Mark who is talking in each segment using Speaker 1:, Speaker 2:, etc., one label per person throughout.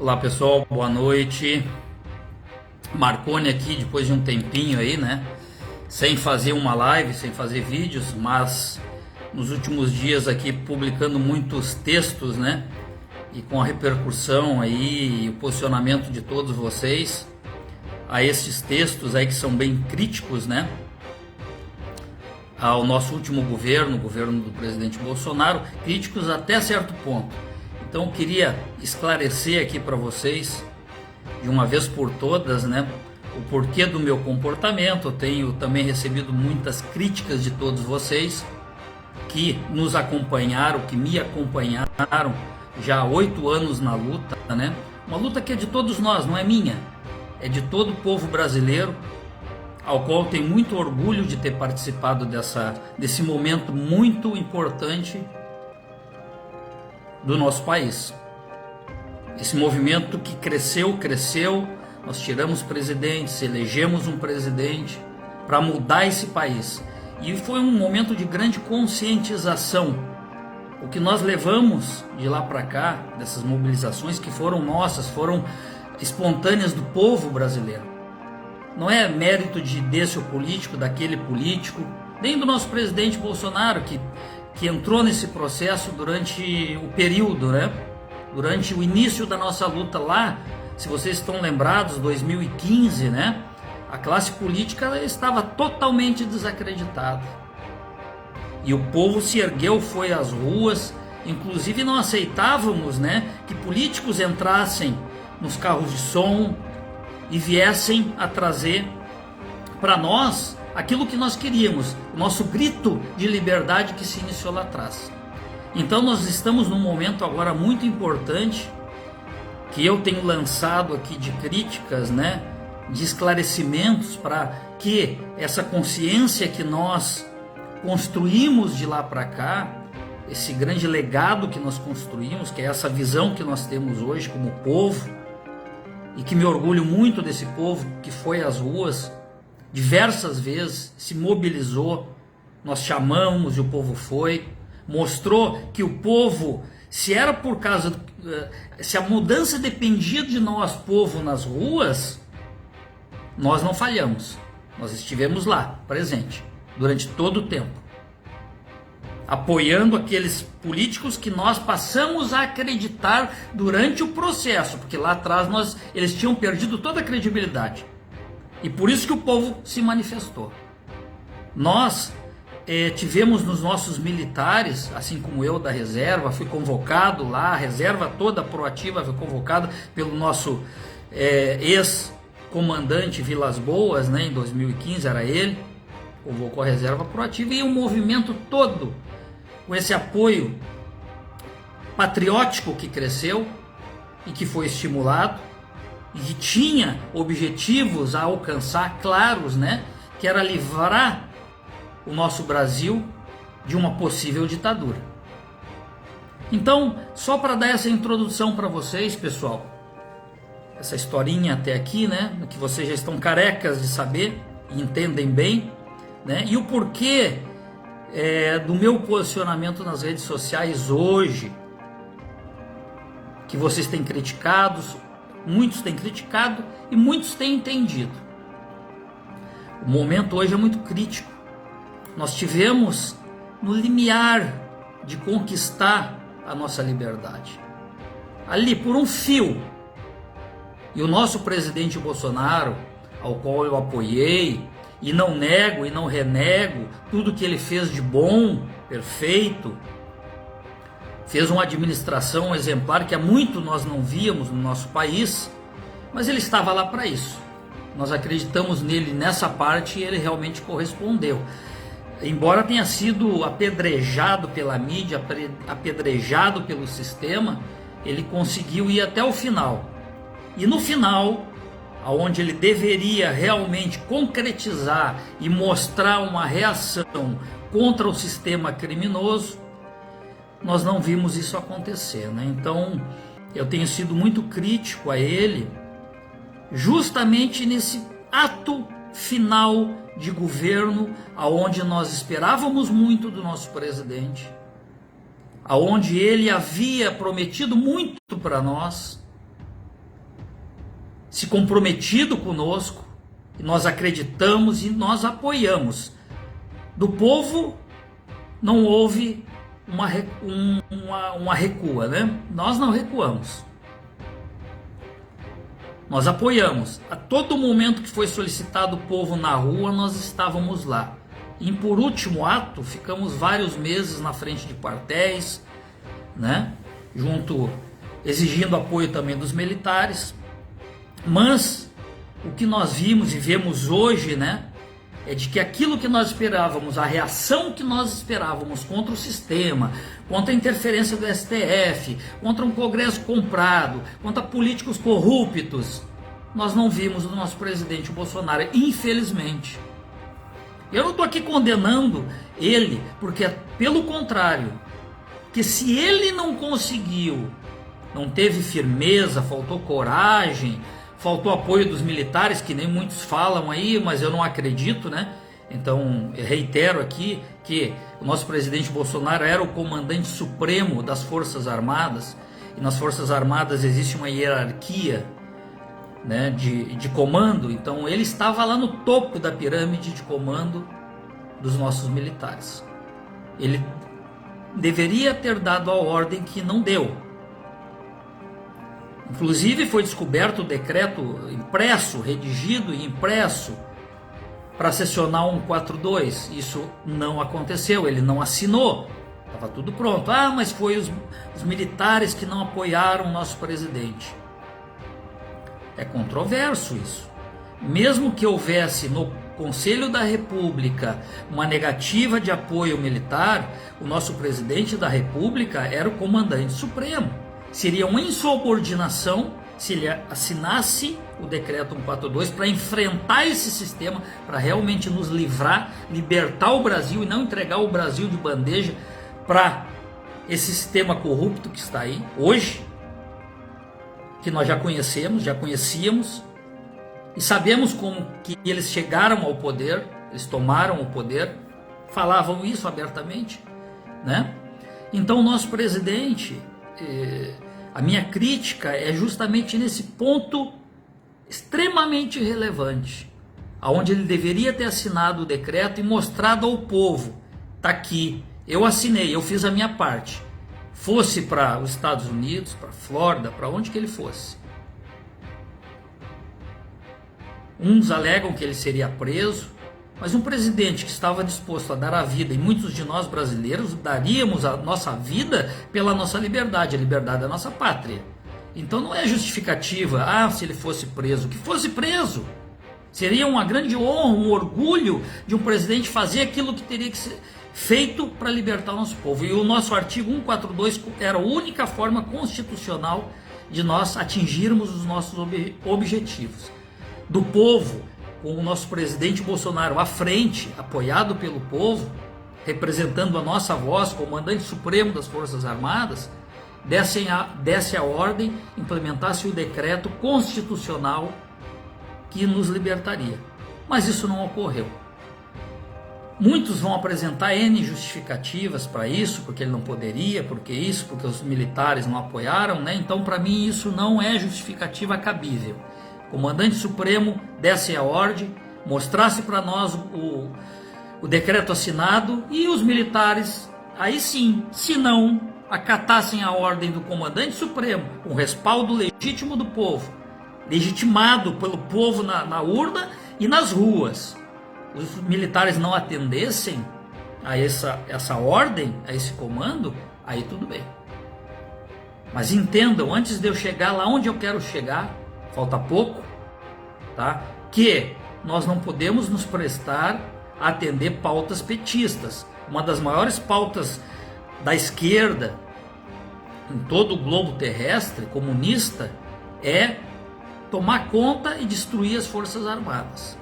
Speaker 1: Olá pessoal, boa noite. Marconi aqui depois de um tempinho aí, né? Sem fazer uma live, sem fazer vídeos, mas nos últimos dias aqui publicando muitos textos, né? E com a repercussão aí e o posicionamento de todos vocês a esses textos aí que são bem críticos, né? Ao nosso último governo, o governo do presidente Bolsonaro, críticos até certo ponto. Então eu queria esclarecer aqui para vocês, de uma vez por todas, né, o porquê do meu comportamento. Eu tenho também recebido muitas críticas de todos vocês que nos acompanharam, que me acompanharam já há 8 anos na luta, né? Uma luta que é de todos nós, não é minha, é de todo o povo brasileiro, ao qual tenho muito orgulho de ter participado desse momento muito importante do nosso país. Esse movimento que cresceu, nós tiramos presidentes, elegemos um presidente para mudar esse país. E foi um momento de grande conscientização. O que nós levamos de lá para cá, dessas mobilizações que foram nossas, foram espontâneas do povo brasileiro. Não é mérito desse político, daquele político, nem do nosso presidente Bolsonaro, que entrou nesse processo durante o período, né? Durante o início da nossa luta lá, se vocês estão lembrados, 2015, né? A classe política estava totalmente desacreditada. E o povo se ergueu, foi às ruas, inclusive não aceitávamos, né, que políticos entrassem nos carros de som e viessem a trazer para nós aquilo que nós queríamos, o nosso grito de liberdade que se iniciou lá atrás. Então nós estamos num momento agora muito importante, que eu tenho lançado aqui de críticas, né, de esclarecimentos, para que essa consciência que nós construímos de lá para cá, esse grande legado que nós construímos, que é essa visão que nós temos hoje como povo, e que me orgulho muito desse povo que foi às ruas diversas vezes, se mobilizou, nós chamamos e o povo foi, mostrou que o povo, se era por causa, se a mudança dependia de nós, povo, nas ruas, nós não falhamos, nós estivemos lá, presente, durante todo o tempo, apoiando aqueles políticos que nós passamos a acreditar durante o processo, porque lá atrás eles tinham perdido toda a credibilidade. E por isso que o povo se manifestou. Nós tivemos nos nossos militares, assim como eu da reserva, fui convocado lá, a reserva toda proativa foi convocada pelo nosso ex-comandante Vilas Boas, né, em 2015 era ele, convocou a reserva proativa, e o movimento todo, com esse apoio patriótico que cresceu e que foi estimulado, e que tinha objetivos a alcançar claros, né? Que era livrar o nosso Brasil de uma possível ditadura. Então, só para dar essa introdução para vocês, pessoal, essa historinha até aqui, né? Que vocês já estão carecas de saber e entendem bem, né? E o porquê do meu posicionamento nas redes sociais hoje, que vocês têm criticado. Muitos têm criticado e muitos têm entendido. O momento hoje é muito crítico. Nós tivemos no limiar de conquistar a nossa liberdade. Ali, por um fio. E o nosso presidente Bolsonaro, ao qual eu apoiei, e não nego e não renego tudo que ele fez de bom, perfeito, fez uma administração exemplar que há muito nós não víamos no nosso país, mas ele estava lá para isso. Nós acreditamos nele nessa parte e ele realmente correspondeu. Embora tenha sido apedrejado pela mídia, apedrejado pelo sistema, ele conseguiu ir até o final. E no final, onde ele deveria realmente concretizar e mostrar uma reação contra o sistema criminoso, nós não vimos isso acontecer, né? Então, eu tenho sido muito crítico a ele, justamente nesse ato final de governo, aonde nós esperávamos muito do nosso presidente, aonde ele havia prometido muito para nós, se comprometido conosco, e nós acreditamos e nós apoiamos. Do povo não houve uma recua, né? Nós não recuamos. Nós apoiamos. A todo momento que foi solicitado o povo na rua, nós estávamos lá. E por último ato, ficamos vários meses na frente de quartéis, né? Exigindo apoio também dos militares. Mas o que nós vimos e vemos hoje, né, é de que aquilo que nós esperávamos, a reação que nós esperávamos contra o sistema, contra a interferência do STF, contra um Congresso comprado, contra políticos corruptos, nós não vimos do nosso presidente Bolsonaro, infelizmente. Eu não estou aqui condenando ele, porque pelo contrário, que se ele não conseguiu, não teve firmeza, faltou coragem, faltou apoio dos militares, que nem muitos falam aí, mas eu não acredito, né? Então, eu reitero aqui que o nosso presidente Bolsonaro era o comandante supremo das Forças Armadas, e nas Forças Armadas existe uma hierarquia, né, de comando, então ele estava lá no topo da pirâmide de comando dos nossos militares. Ele deveria ter dado a ordem que não deu. Inclusive foi descoberto o decreto impresso, redigido e impresso para sessionar 142. Isso não aconteceu, ele não assinou. Estava tudo pronto. Ah, mas foi os militares que não apoiaram o nosso presidente. É controverso isso. Mesmo que houvesse no Conselho da República uma negativa de apoio militar, o nosso presidente da República era o comandante supremo. Seria uma insubordinação se ele assinasse o decreto 142 para enfrentar esse sistema, para realmente nos livrar, libertar o Brasil e não entregar o Brasil de bandeja para esse sistema corrupto que está aí hoje, que nós já conhecíamos e sabemos como que eles chegaram ao poder, eles tomaram o poder, falavam isso abertamente, né? Então o nosso presidente, a minha crítica é justamente nesse ponto extremamente relevante, aonde ele deveria ter assinado o decreto e mostrado ao povo, tá aqui, eu assinei, eu fiz a minha parte, fosse para os Estados Unidos, para a Flórida, para onde que ele fosse. Uns alegam que ele seria preso, mas um presidente que estava disposto a dar a vida, e muitos de nós brasileiros daríamos a nossa vida pela nossa liberdade, a liberdade da nossa pátria. Então não é justificativa, se ele fosse preso, que fosse preso. Seria uma grande honra, um orgulho de um presidente fazer aquilo que teria que ser feito para libertar o nosso povo. E o nosso artigo 142 era a única forma constitucional de nós atingirmos os nossos objetivos. Do povo, com o nosso presidente Bolsonaro à frente, apoiado pelo povo, representando a nossa voz, comandante supremo das Forças Armadas, desse a ordem, implementasse o decreto constitucional que nos libertaria. Mas isso não ocorreu. Muitos vão apresentar N justificativas para isso, porque ele não poderia, porque os militares não apoiaram, né? Então, para mim, isso não é justificativa cabível. O comandante supremo desse a ordem, mostrasse para nós o decreto assinado e os militares, aí sim, se não acatassem a ordem do comandante supremo, com respaldo legítimo do povo, legitimado pelo povo na urna e nas ruas, os militares não atendessem a essa ordem, a esse comando, aí tudo bem. Mas entendam, antes de eu chegar lá onde eu quero chegar, falta pouco, tá? Que nós não podemos nos prestar a atender pautas petistas. Uma das maiores pautas da esquerda em todo o globo terrestre, comunista, é tomar conta e destruir as Forças Armadas.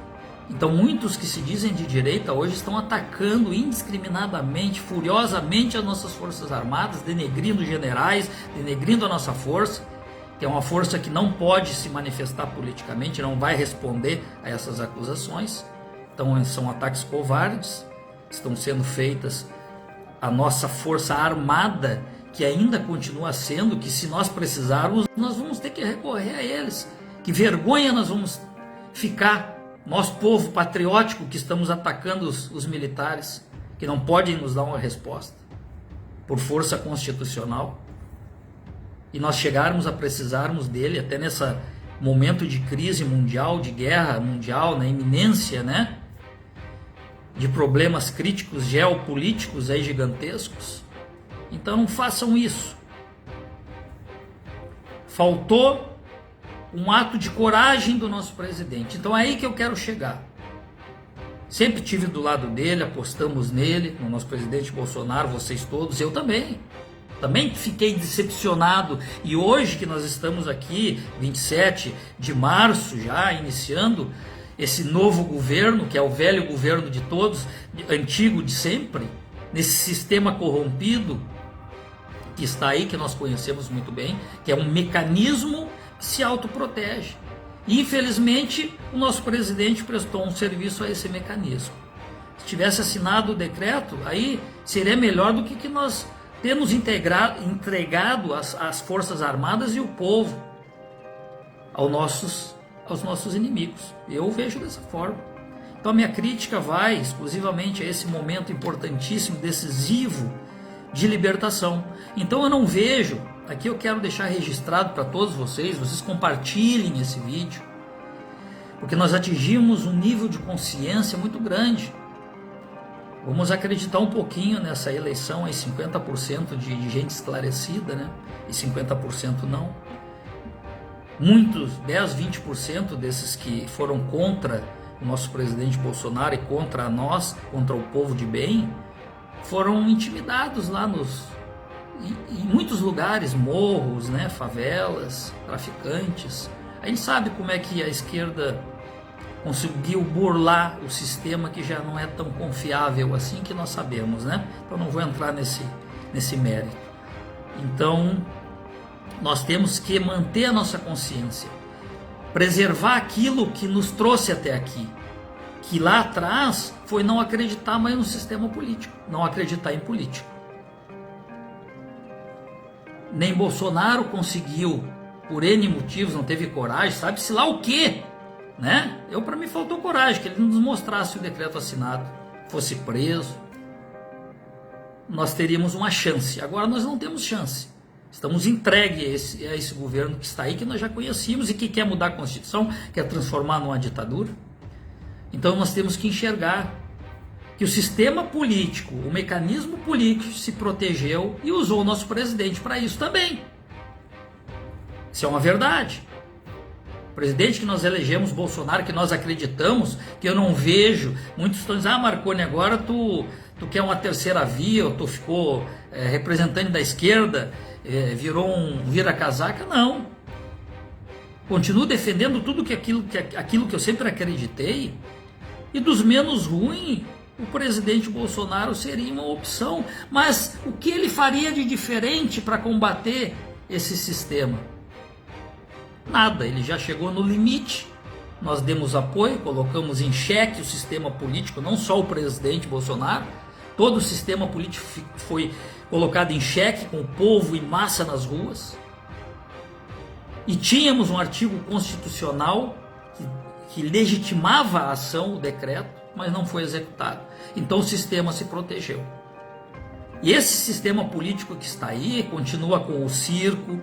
Speaker 1: Então muitos que se dizem de direita hoje estão atacando indiscriminadamente, furiosamente as nossas Forças Armadas, denegrindo generais, denegrindo a nossa força, que é uma força que não pode se manifestar politicamente, não vai responder a essas acusações. Então são ataques covardes, estão sendo feitas à nossa Força Armada, que ainda continua sendo, que se nós precisarmos, nós vamos ter que recorrer a eles, Que vergonha nós vamos ficar, nós povo patriótico que estamos atacando os militares, que não podem nos dar uma resposta por força constitucional, e nós chegarmos a precisarmos dele até nesse momento de crise mundial, de guerra mundial, na iminência, né, de problemas críticos geopolíticos aí gigantescos. Então não façam isso. Faltou um ato de coragem do nosso presidente. Então é aí que eu quero chegar. Sempre tive do lado dele, apostamos nele, no nosso presidente Bolsonaro, vocês todos, eu também. Também fiquei decepcionado, e hoje que nós estamos aqui, 27 de março, já iniciando esse novo governo, que é o velho governo de todos, antigo de sempre, nesse sistema corrompido que está aí, que nós conhecemos muito bem, que é um mecanismo que se autoprotege. E, infelizmente, o nosso presidente prestou um serviço a esse mecanismo. Se tivesse assinado o decreto, aí seria melhor do que nós temos entregado as Forças Armadas e o povo aos nossos inimigos. Eu vejo dessa forma. Então a minha crítica vai exclusivamente a esse momento importantíssimo, decisivo de libertação. Então eu não vejo, aqui eu quero deixar registrado para todos vocês compartilhem esse vídeo, porque nós atingimos um nível de consciência muito grande. Vamos acreditar um pouquinho nessa eleição, aí 50% de gente esclarecida, né? E 50% não. Muitos, 10, 20% desses que foram contra o nosso presidente Bolsonaro e contra nós, contra o povo de bem, foram intimidados lá em muitos lugares, morros, né? Favelas, traficantes. A gente sabe como é que a esquerda conseguiu burlar o sistema, que já não é tão confiável assim, que nós sabemos, né? Então não vou entrar nesse mérito. Então nós temos que manter a nossa consciência, preservar aquilo que nos trouxe até aqui, que lá atrás foi não acreditar mais no sistema político, não acreditar em político. Nem Bolsonaro conseguiu, por N motivos, não teve coragem, sabe-se lá o quê, né? Para mim faltou coragem, que ele nos mostrasse o decreto assinado, fosse preso, nós teríamos uma chance. Agora nós não temos chance. Estamos entregues a esse governo que está aí, que nós já conhecíamos e que quer mudar a Constituição, quer transformar numa ditadura. Então nós temos que enxergar que o sistema político, o mecanismo político se protegeu e usou o nosso presidente para isso também. Isso é uma verdade. O presidente que nós elegemos, Bolsonaro, que nós acreditamos, que eu não vejo, muitos estão dizendo, Marconi, agora tu quer uma terceira via, ou tu ficou representante da esquerda, virou um vira-casaca. Não. Continuo defendendo tudo aquilo que eu sempre acreditei, e dos menos ruins, o presidente Bolsonaro seria uma opção. Mas o que ele faria de diferente para combater esse sistema? Nada, ele já chegou no limite. Nós demos apoio, colocamos em xeque o sistema político, não só o presidente Bolsonaro, todo o sistema político foi colocado em xeque, com o povo em massa nas ruas. E tínhamos um artigo constitucional que legitimava a ação, o decreto, mas não foi executado. Então o sistema se protegeu. E esse sistema político que está aí continua com o circo,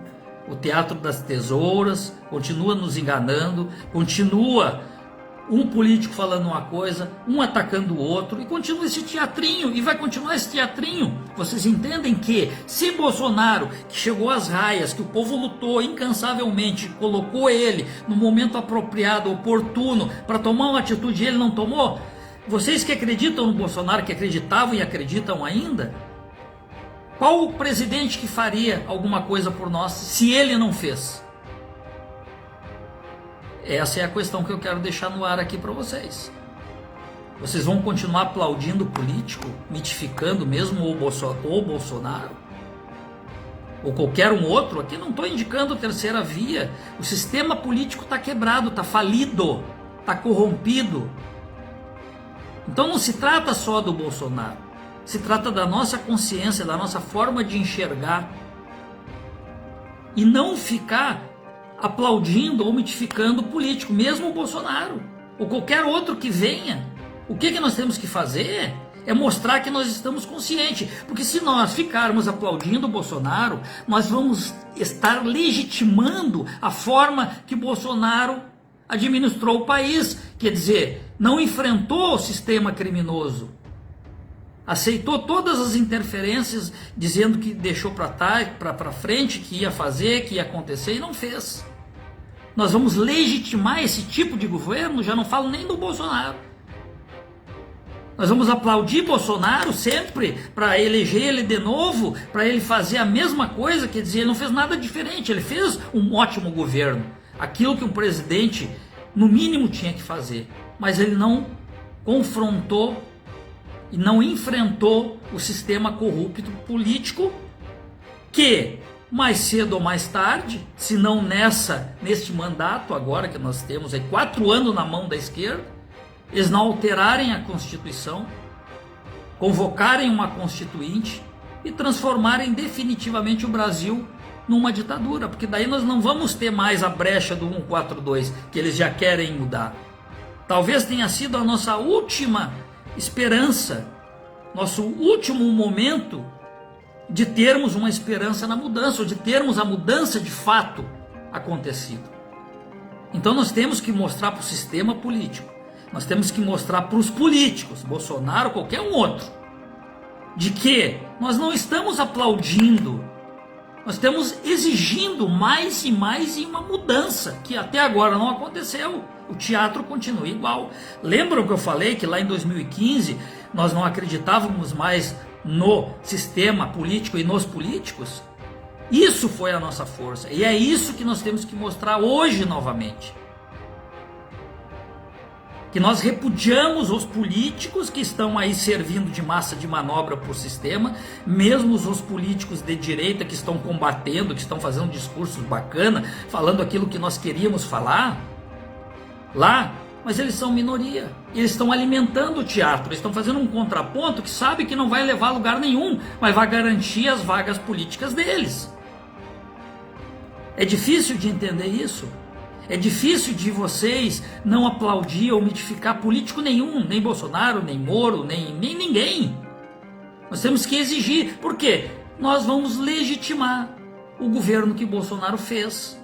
Speaker 1: o teatro das tesouras, continua nos enganando, continua um político falando uma coisa, um atacando o outro, e continua esse teatrinho, e vai continuar esse teatrinho. Vocês entendem que se Bolsonaro, que chegou às raias, que o povo lutou incansavelmente, colocou ele no momento apropriado, oportuno, para tomar uma atitude, ele não tomou? Vocês que acreditam no Bolsonaro, que acreditavam e acreditam ainda, qual o presidente que faria alguma coisa por nós se ele não fez? Essa é a questão que eu quero deixar no ar aqui para vocês. Vocês vão continuar aplaudindo o político, mitificando mesmo o Bolsonaro? Ou qualquer um outro? Aqui não estou indicando terceira via. O sistema político está quebrado, está falido, está corrompido. Então não se trata só do Bolsonaro. Se trata da nossa consciência, da nossa forma de enxergar. E não ficar aplaudindo ou mitificando o político, mesmo o Bolsonaro, ou qualquer outro que venha. O que nós temos que fazer é mostrar que nós estamos conscientes, porque se nós ficarmos aplaudindo o Bolsonaro, nós vamos estar legitimando a forma que Bolsonaro administrou o país, quer dizer, não enfrentou o sistema criminoso, aceitou todas as interferências, dizendo que deixou para frente, que ia fazer, que ia acontecer, e não fez. Nós vamos legitimar esse tipo de governo, já não falo nem do Bolsonaro. Nós vamos aplaudir Bolsonaro sempre para eleger ele de novo, para ele fazer a mesma coisa, quer dizer, ele não fez nada diferente, ele fez um ótimo governo, aquilo que um presidente, no mínimo, tinha que fazer, mas ele não confrontou e não enfrentou o sistema corrupto político que, mais cedo ou mais tarde, se não neste mandato agora que nós temos 4 anos na mão da esquerda, eles não alterarem a Constituição, convocarem uma constituinte e transformarem definitivamente o Brasil numa ditadura, porque daí nós não vamos ter mais a brecha do 142 que eles já querem mudar. Talvez tenha sido a nossa última esperança, nosso último momento de termos uma esperança na mudança, ou de termos a mudança de fato acontecido. Então nós temos que mostrar para o sistema político, nós temos que mostrar para os políticos, Bolsonaro, qualquer um outro, de que nós não estamos aplaudindo, nós estamos exigindo mais e mais uma mudança, que até agora não aconteceu. O teatro continua igual. Lembram que eu falei que lá em 2015 nós não acreditávamos mais no sistema político e nos políticos? Isso foi a nossa força, e é isso que nós temos que mostrar hoje novamente. Que nós repudiamos os políticos que estão aí servindo de massa de manobra para o sistema, mesmo os políticos de direita que estão combatendo, que estão fazendo discursos bacana, falando aquilo que nós queríamos falar lá, mas eles são minoria, eles estão alimentando o teatro, eles estão fazendo um contraponto que sabe que não vai levar a lugar nenhum, mas vai garantir as vagas políticas deles. É difícil de entender isso. É difícil de vocês não aplaudir ou mitificar político nenhum, nem Bolsonaro, nem Moro, nem ninguém. Nós temos que exigir, porque nós vamos legitimar o governo que Bolsonaro fez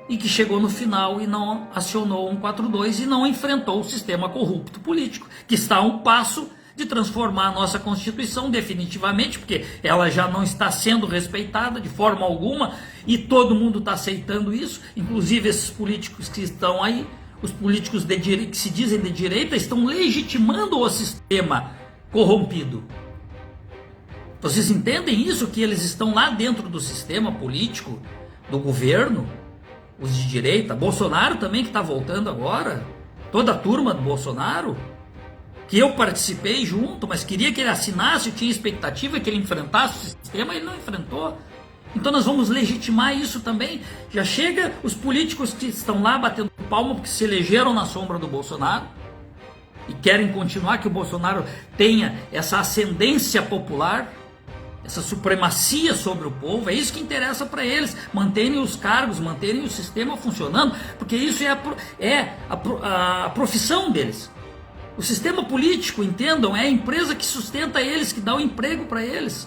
Speaker 1: e que chegou no final e não acionou 142 e não enfrentou o sistema corrupto político, que está a um passo de transformar a nossa Constituição definitivamente, porque ela já não está sendo respeitada de forma alguma e todo mundo está aceitando isso, inclusive esses políticos que estão aí, os políticos que se dizem de direita, estão legitimando o sistema corrompido. Vocês entendem isso? Que eles estão lá dentro do sistema político, do governo, os de direita, Bolsonaro também que está voltando agora, toda a turma do Bolsonaro, que eu participei junto, mas queria que ele assinasse, eu tinha expectativa que ele enfrentasse o sistema, ele não enfrentou. Então nós vamos legitimar isso também. Já chega os políticos que estão lá batendo palma porque se elegeram na sombra do Bolsonaro e querem continuar, que o Bolsonaro tenha essa ascendência popular, essa supremacia sobre o povo. É isso que interessa para eles, manterem os cargos, manterem o sistema funcionando, porque isso é a profissão deles. O sistema político, entendam, é a empresa que sustenta eles, que dá o emprego para eles.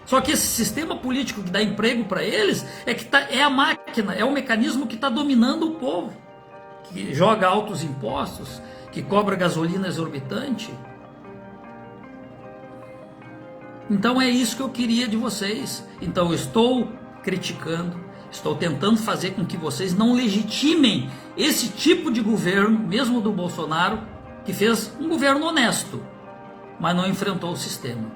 Speaker 1: Só que esse sistema político que dá emprego para eles é a máquina, é o mecanismo que está dominando o povo, que joga altos impostos, que cobra gasolina exorbitante. Então é isso que eu queria de vocês. Então eu estou criticando, estou tentando fazer com que vocês não legitimem esse tipo de governo, mesmo do Bolsonaro, que fez um governo honesto, mas não enfrentou o sistema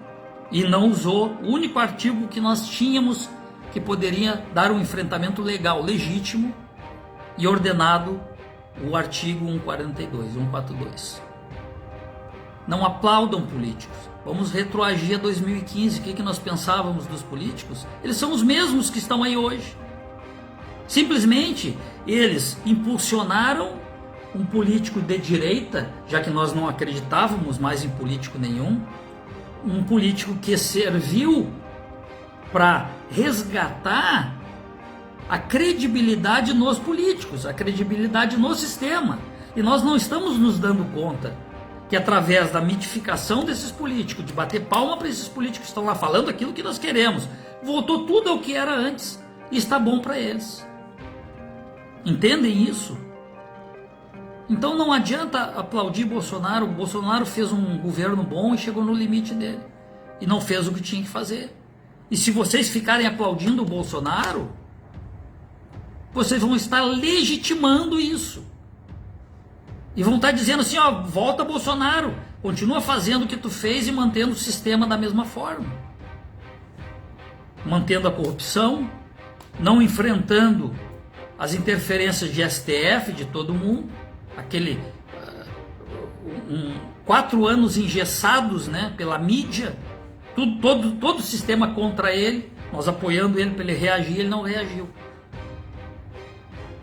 Speaker 1: e não usou o único artigo que nós tínhamos que poderia dar um enfrentamento legal, legítimo e ordenado, o artigo 142. Não aplaudam políticos. Vamos retroagir a 2015. O que nós pensávamos dos políticos? Eles são os mesmos que estão aí hoje. Simplesmente eles impulsionaram um político de direita, já que nós não acreditávamos mais em político nenhum, um político que serviu para resgatar a credibilidade nos políticos, a credibilidade no sistema. E nós não estamos nos dando conta que através da mitificação desses políticos, de bater palma para esses políticos que estão lá falando aquilo que nós queremos, voltou tudo ao que era antes e está bom para eles. Entendem isso? Então não adianta aplaudir Bolsonaro. O Bolsonaro fez um governo bom e chegou no limite dele e não fez o que tinha que fazer. E se vocês ficarem aplaudindo o Bolsonaro, vocês vão estar legitimando isso. E vão estar dizendo assim, ó, volta Bolsonaro, continua fazendo o que tu fez e mantendo o sistema da mesma forma. Mantendo a corrupção, não enfrentando as interferências de STF, de todo mundo, aquele 4 anos engessados, né, pela mídia, todo o sistema contra ele, nós apoiando ele para ele reagir, ele não reagiu.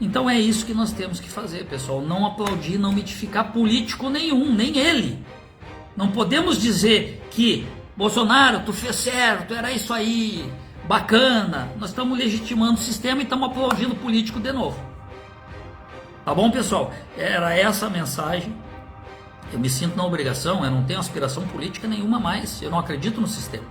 Speaker 1: Então é isso que nós temos que fazer, pessoal. Não aplaudir, não mitificar político nenhum, nem ele. Não podemos dizer que Bolsonaro, tu fez certo, era isso aí, bacana. Nós estamos legitimando o sistema e estamos aplaudindo o político de novo. Tá bom, pessoal? Era essa a mensagem. Eu me sinto na obrigação, eu não tenho aspiração política nenhuma mais. Eu não acredito no sistema.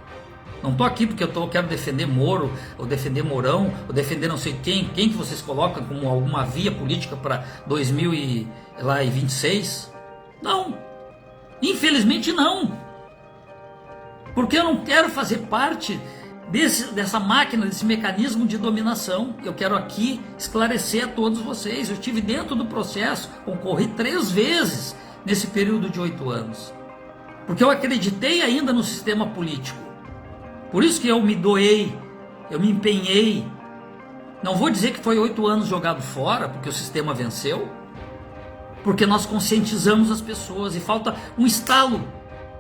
Speaker 1: Não estou aqui porque eu quero defender Moro, ou defender Mourão, ou defender não sei quem que vocês colocam como alguma via política para 2026. Não. Infelizmente não. Porque eu não quero fazer parte dessa máquina, desse mecanismo de dominação. Eu quero aqui esclarecer a todos vocês. Eu estive dentro do processo, concorri 3 vezes nesse período de 8 anos. Porque eu acreditei ainda no sistema político. Por isso que eu me doei, eu me empenhei. Não vou dizer que foi 8 anos jogado fora, porque o sistema venceu. Porque nós conscientizamos as pessoas e falta um estalo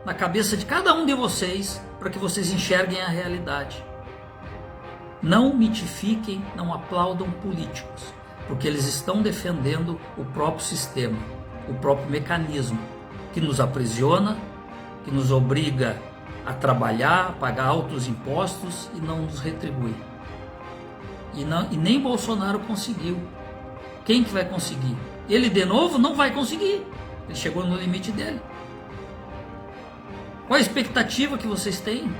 Speaker 1: na cabeça de cada um de vocês para que vocês enxerguem a realidade. Não mitifiquem, não aplaudam políticos, porque eles estão defendendo o próprio sistema, o próprio mecanismo que nos aprisiona, que nos obriga a trabalhar, a pagar altos impostos e não nos retribui. E nem Bolsonaro conseguiu. Quem que vai conseguir? Ele de novo não vai conseguir. Ele chegou no limite dele. Qual a expectativa que vocês têm?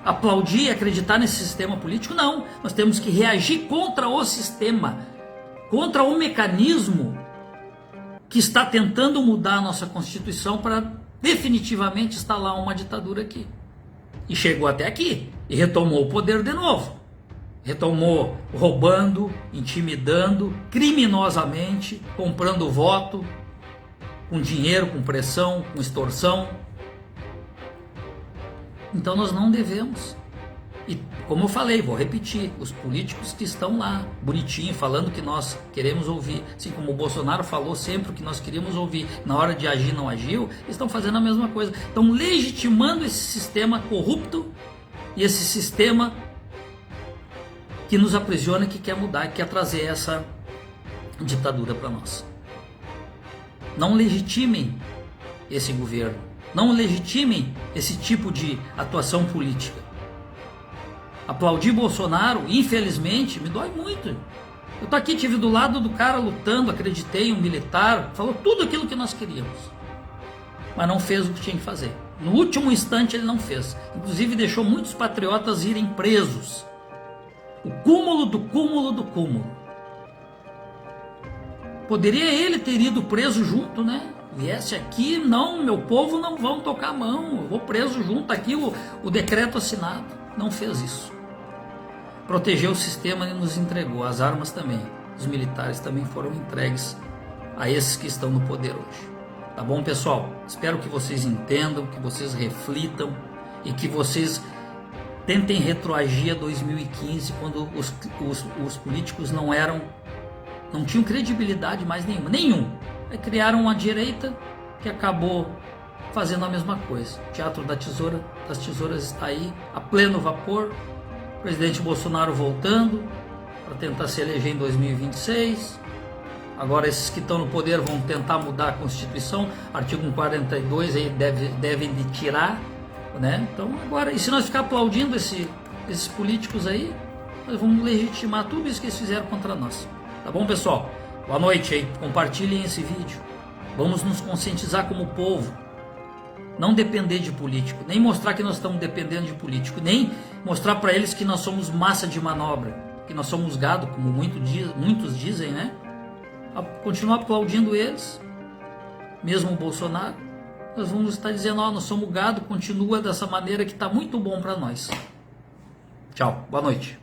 Speaker 1: Aplaudir e acreditar nesse sistema político? Não. Nós temos que reagir contra o sistema, contra o mecanismo que está tentando mudar a nossa Constituição para definitivamente instalar uma ditadura aqui. E chegou até aqui. E retomou o poder de novo. Retomou roubando, intimidando, criminosamente, comprando voto, com dinheiro, com pressão, com extorsão. Então nós não devemos. E como eu falei, vou repetir, os políticos que estão lá, bonitinho, falando o que nós queremos ouvir, assim como o Bolsonaro falou sempre o que nós queríamos ouvir, na hora de agir não agiu, estão fazendo a mesma coisa. Estão legitimando esse sistema corrupto e esse sistema que nos aprisiona, que quer mudar, que quer trazer essa ditadura para nós. Não legitimem esse governo, não legitimem esse tipo de atuação política. Aplaudir Bolsonaro, infelizmente, me dói muito. Eu tô aqui, tive do lado do cara lutando, acreditei, um militar, falou tudo aquilo que nós queríamos, mas não fez o que tinha que fazer. No último instante ele não fez, inclusive deixou muitos patriotas irem presos. O cúmulo do cúmulo do cúmulo. Poderia ele ter ido preso junto, né? Viesse aqui, não, meu povo não vão tocar a mão, eu vou preso junto, aqui o decreto assinado. Não fez isso. Protegeu o sistema e nos entregou, as armas também. Os militares também foram entregues a esses que estão no poder hoje. Tá bom, pessoal? Espero que vocês entendam, que vocês reflitam e que vocês tentem retroagir a 2015, quando os políticos não tinham credibilidade mais nenhuma. Aí criaram uma direita que acabou fazendo a mesma coisa. O teatro das tesouras está aí, a pleno vapor. O presidente Bolsonaro voltando para tentar se eleger em 2026. Agora esses que estão no poder vão tentar mudar a Constituição. Artigo 142 aí devem de tirar, né? Então agora, e se nós ficar aplaudindo esses políticos aí, nós vamos legitimar tudo isso que eles fizeram contra nós. Tá bom, pessoal? Boa noite aí. Compartilhem esse vídeo. Vamos nos conscientizar como povo. Não depender de político. Nem mostrar que nós estamos dependendo de político. Nem mostrar para eles que nós somos massa de manobra. Que nós somos gado, como muitos dizem, né? Continuar aplaudindo eles. Mesmo o Bolsonaro. Nós vamos estar dizendo, nós somos gado. Continua dessa maneira que está muito bom para nós. Tchau. Boa noite.